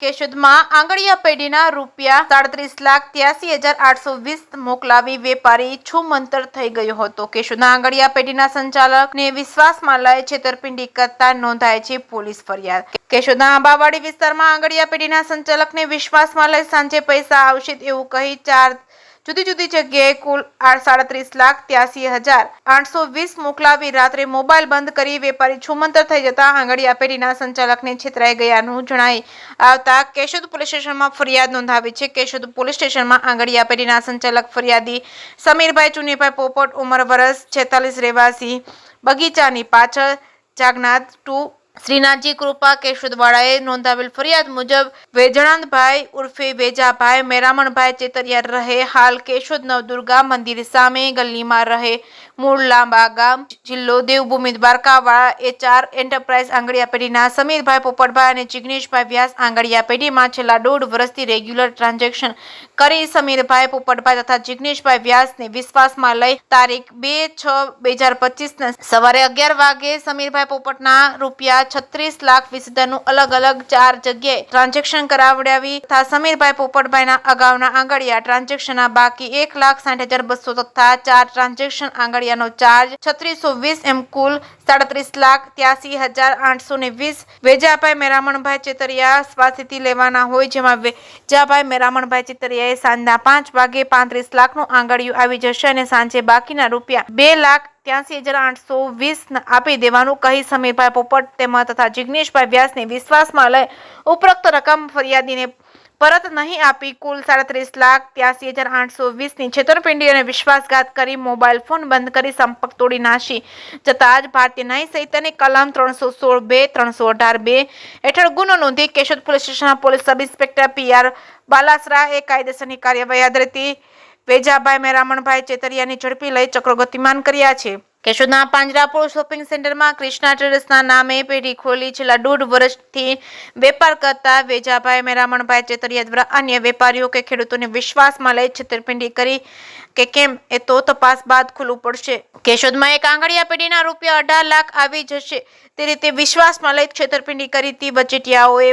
કેશોદમાં આંગળીયા પેઢીના ₹37,83,820 મોકલાવી વેપારી છૂમંતર થઈ ગયો હતો. કેશોદના આંગળીયા પેઢીના સંચાલકને વિશ્વાસમાં લઈ છેતરપિંડી કરતા નોંધાય છે પોલીસ ફરિયાદ. કેશોદના આંબાવાડી વિસ્તારમાં આંગળીયા પેઢીના સંચાલકને વિશ્વાસમાં લઈ સાંજે પૈસા આવશે એવું કહી 4 જુદી જુદી જગ્યાએ કુલ ₹37,83,820 મોકલાવી રાત્રે મોબાઈલ બંધ કરી વેપારી છૂમંતર થઈ જતા આંગળીયા પેઢીના સંચાલકને છેતરાઈ ગયાનું જણાઈ આવતા કેશોદ પોલીસ સ્ટેશનમાં ફરિયાદ નોંધાવી છે. કેશોદ પોલીસ સ્ટેશનમાં આંગળીયા પેઢીના સંચાલક ફરિયાદી સમીરભાઈ ચુનીભાઈ પોપટ, ઉંમર વર્ષ 46, રહેવાસી બગીચાની પાછળ, જાગનાથ 2, શ્રીનાથજી કૃપા, કેશોદવાળાએ નોંધાવેલ ફરિયાદ મુજબ વેજણાંતભાઈ ઉર્ફે વેજાભાઈ મેરામણભાઈ ચેતરિયા રહે હાલ કેશોદ નવદુર્ગા મંદિર સામે ગલીમાં રહે, મૂળ લાંબા ગામ, જિલ્લો દેવભૂમિ દ્વારકાવાળા HR એન્ટરપ્રાઇઝ આંગળીયા પેઢીના સમીરભાઈ પોપટભાઈ અને જિગ્નેશભાઈ વ્યાસ આંગળીયા પેઢીમાં છેલ્લા 1.5 વર્ષથી રેગ્યુલર ટ્રાન્ઝેક્શન કરી સમીરભાઈ પોપટભાઈ તથા જિગ્નેશભાઈ વ્યાસને વિશ્વાસમાં લઈ તારીખ 2/6/2025 સવારે 11 વાગે સમીરભાઈ પોપટના ₹36,20,000નું અલગ અલગ 4 જગ્યાએ ટ્રાન્ઝેક્શન કરાવડાવી તથા સમીરભાઈ પોપટભાઈના અગાઉના આંગળીયા ટ્રાન્ઝેક્શનના બાકી ₹1,60,200 તથા 4 ટ્રાન્ઝેક્શન આંગળીયાનો ચાર્જ 3620 એમ કુલ ₹37,83,820 વેજાભાઈ મેરામણભાઈ ચેતરિયા પાસેથી લેવાના હોય, જેમાં વેજાભાઈ મેરામણભાઈ ચેતરિયાએ સાંજના 5 વાગે 35 લાખનું આંગળીયું આવી જશે અને સાંજે બાકીના ₹2,83,820 આપી દેવાનું કહી સમીરભાઈ પોપટ તેમજ તથા જિગ્નેશભાઈ વ્યાસને વિશ્વાસમાં લઈ ઉપરોક્ત રકમ ફરિયાદીને પરત નહીં આપી કુલ ₹37,83,820ની છેતરપિંડી અને વિશ્વાસઘાત કરી મોબાઈલ ફોન બંધ કરી સંપર્ક તોડી નાસી જતા જ ભારતીય ન્યાય સંહિતાની કલમ 316(2), 318(2) હેઠળ ગુનો નોંધી કેશોદ પોલીસ સ્ટેશનના પોલીસ સબ ઇન્સ્પેક્ટર PR બાલાસરાએ કાયદેસરની કાર્યવાહી હાથ ધરી વેજાભાઈ મેરામણભાઈ ચેતરિયાની ઝડપી લઈ ચક્રો ગતિમાન કર્યા છે. કેશોદના પાંજરાપોળ શોપિંગ સેન્ટરમાં ક્રિષ્ના ટ્રેડર્સના નામે પેઢી ખોલી છેલ્લા 1.5 વર્ષથી વેપાર કરતા વેજાભાઈ મેરામણભાઈ ચેતરિયા દ્વારા અન્ય વેપારીઓ કે ખેડૂતોને વિશ્વાસમાં લઈ છેતરપિંડી કરી કે કેમ એ તો તપાસ બાદ ખુલ્લું પડશે. કેશોદમાં એક આંગળીયા પેઢીના ₹18 લાખ આવી જશે તે રીતે વિશ્વાસમાં લઈ છેતરપિંડી કરી તી વચેટિયાઓએ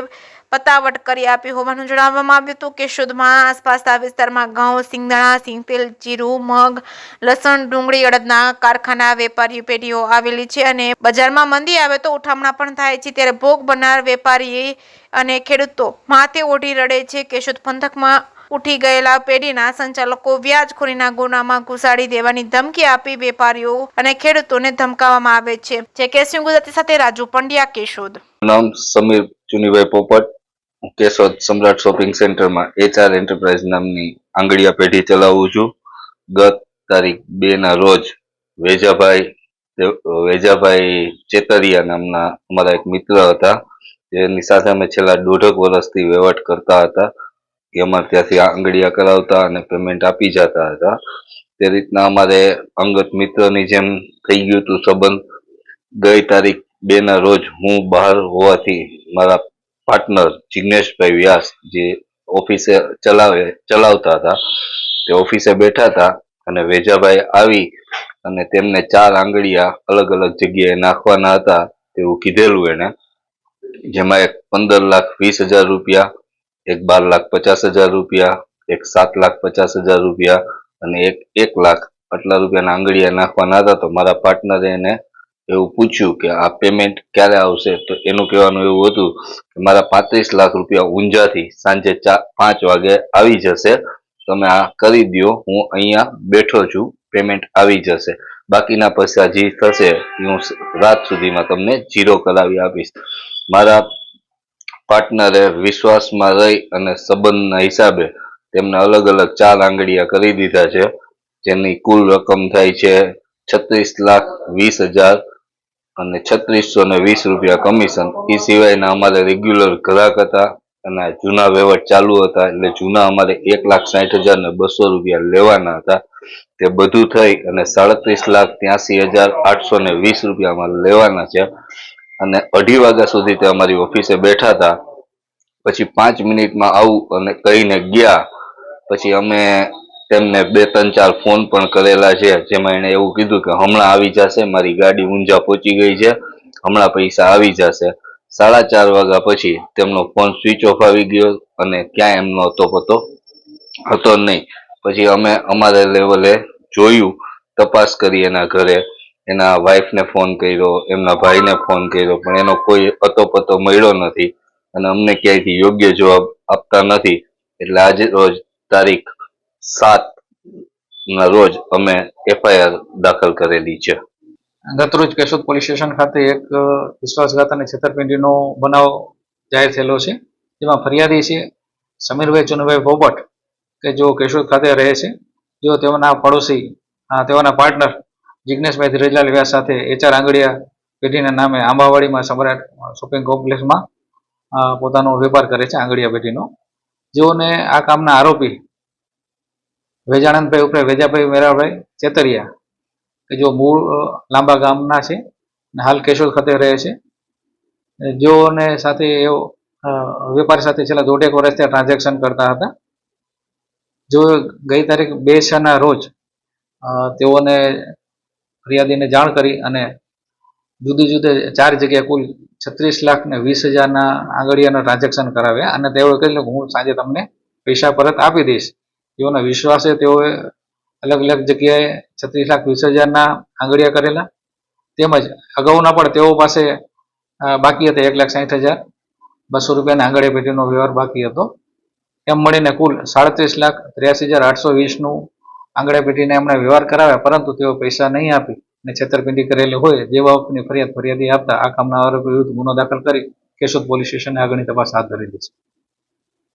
પતાવટ કરી આપી હોવાનું જણાવવામાં આવ્યું હતું. કેશોદમાં આસપાસના વિસ્તારમાં ઘઉં, સિંગદાણા, સિંગતેલ, જીરું, મગ, લસણ, ડુંગળી, અડદના કારખાના, વેપારી પેઢીઓ આવેલી છે અને બજારમાં મંદી આવે તો ઉઠામણા પણ થાય છે, ત્યારે ભોગ બનનાર વેપારી અને ખેડૂતો માથે ઓઢી રડે છે. કેશોદ પંથકમાં ઉઠી ગયેલા પેઢીના સંચાલકો વ્યાજખોરીના ગુનામાં ઘુસાડી દેવાની ધમકી આપી વેપારીઓ અને ખેડૂતોને ધમકાવવામાં આવે છે. જે કેસરી ગુજરાતી સાથે રાજુ પંડ્યા, કેશોદ. નામ સમીર ચુનીભાઈ પોપટ, કેશોદ સમ્રાટ શોપિંગ સેન્ટરમાં HR એન્ટરપ્રાઇઝ નામની આંગળીયા પેઢી ચલાવું છું. ગત તારીખ 2ના રોજ વેજાભાઈ ચેતરિયા નામના અમારા એક મિત્ર હતા, જેની સાથે અમે છેલ્લા 1.5 વર્ષથી વહીવટ કરતા હતા. એ અમારે ત્યાંથી આંગળીયા કરાવતા અને પેમેન્ટ આપી જતા હતા. તે રીતના અમારે અંગત મિત્રની જેમ થઈ ગયું હતું સંબંધ. ગઈ તારીખ 2ના રોજ હું બહાર હોવાથી મારા પાર્ટનર જિગ્નેશભાઈ વ્યાસ જે ઓફિસે ચલાવતા હતા તે ઓફિસે બેઠા હતા અને વેજાભાઈ આવી અને તેમને 4 આંગળીયા અલગ અલગ જગ્યાએ નાખવાના હતા તેવું કીધેલું એને, જેમાં એક ₹15,20,000, એક ₹12,50,000, એક ₹7,50,000 અને એક ₹1 લાખ આટલા રૂપિયાના આંગળીયા નાખવાના હતા. તો મારા પાર્ટનરે એને એવું પૂછ્યું કે આ પેમેન્ટ ક્યારે આવશે, તો એનું કહેવાનું એવું હતું કે મારા ₹35 લાખ ઊંઝાથી સાંજે 5 વાગે આવી જશે, તમે આ કરી દો, હું અહીંયા બેઠો છું, પેમેન્ટ આવી જશે, બાકીના પૈસા જે થશે હું રાત સુધીમાં તમને જીરો કરાવી આપીશ. મારા પાર્ટનરે વિશ્વાસમાં રહી અને સંબંધના હિસાબે તેમને અલગ અલગ 4 આંગળીયા કરી દીધા છે, જેની કુલ રકમ થાય છે ₹36,20,000 અને ₹3620 કમિશન. એ સિવાયના અમારે રેગ્યુલર ગ્રાહક હતા અને જૂના વહીવટ ચાલુ હતા, એટલે જૂના અમારે ₹1,60,200 લેવાના હતા. તે બધું થઈ અને ₹37,83,820 અમારે લેવાના છે અને 2:30 વાગ્યા સુધી તે અમારી ઓફિસે બેઠા હતા. પછી 5 મિનિટમાં આવું અને કહીને ગયા. પછી અમે તેમને 2-3-4 ફોન પણ કરેલા છે, જેમાં એને એવું કીધું કે હમણાં આવી જશે, મારી ગાડી ઊંઝા પહોંચી ગઈ છે, હમણાં પૈસા આવી જશે. 4:30 વાગ્યા પછી તેમનો ફોન સ્વિચ ઓફ આવી ગયો અને ક્યાંય એમનો પતો હતો નહીં. પછી અમે અમારા લેવલે જોયું, તપાસ કરી એના ઘરે, એના વાઈફને ફોન કર્યો, એમના ભાઈને ફોન કર્યો, પણ એનો કોઈ પતો મળ્યો નથી અને અમને ક્યાંયથી યોગ્ય જવાબ આપતા નથી. એટલે આજે રોજ તારીખ 7 ના રોજ અમે FIR દાખલ કરેલી છે. ગતરોજ કેશોદ પોલીસ સ્ટેશન ખાતે એક વિશ્વાસઘાત અને છેતરપિંડીનો બનાવ જાહેર થયેલો છે, જેમાં ફરિયાદી છે સમીરભાઈ ચુનુભાઈ પોપટ, કે જો કેશોદ ખાતે રહે છે. જો તેઓના પડોશી તેઓના પાર્ટનર જિજ્ઞેશભાઈ ધીરજલાલ વ્યાસ સાથે HR આંગડિયા પેઢીના નામે આંબાવાડીમાં સમ્રાટ શોપિંગ કોમ્પ્લેક્સમાં પોતાનો વેપાર કરે છે આંગડિયા પેઢીનો. જેઓને આ કામના આરોપી વેજાનંદભાઈ ઉપરે વેજાભાઈ મેરાભાઈ ચેતરિયા, કે જો મૂળ લાંબા ગામના છે અને હાલ કેશોદ ખાતે રહે છે, જેઓને સાથે એઓ વેપારી સાથે છેલ્લા 1.5 વર્ષથી ટ્રાન્ઝેક્શન કરતા હતા. જો ગઈ તારીખ 2/6 રોજ તેઓને ફરિયાદીને જાણ કરી અને જુદી જુદી 4 જગ્યાએ કુલ 36,20,000 આંગળીયાના ટ્રાન્ઝેક્શન કરાવ્યા અને તેઓએ કહ્યું કે હું સાંજે તમને પૈસા પરત આપી દઈશ. જેઓના વિશ્વાસે તેઓએ અલગ અલગ જગ્યાએ 36,20,000 આંગળીયા કરેલા, તેમજ અગાઉના પણ તેઓ પાસે બાકી હતા 1,60,200 રૂપિયાના આંગળીયા પેટીનો વ્યવહાર બાકી હતો. એમ મળીને કુલ 37,83,820 આંગળીયા પેટીને એમણે વ્યવહાર કરાવ્યા, પરંતુ તેઓ પૈસા નહીં આપી અને છેતરપિંડી કરેલી હોય જે બાબતની ફરિયાદી આપતા આ કામના આરોપી વિરુદ્ધ ગુનો દાખલ કરી કેશોદ પોલીસ સ્ટેશને આગળની તપાસ હાથ ધરી છે.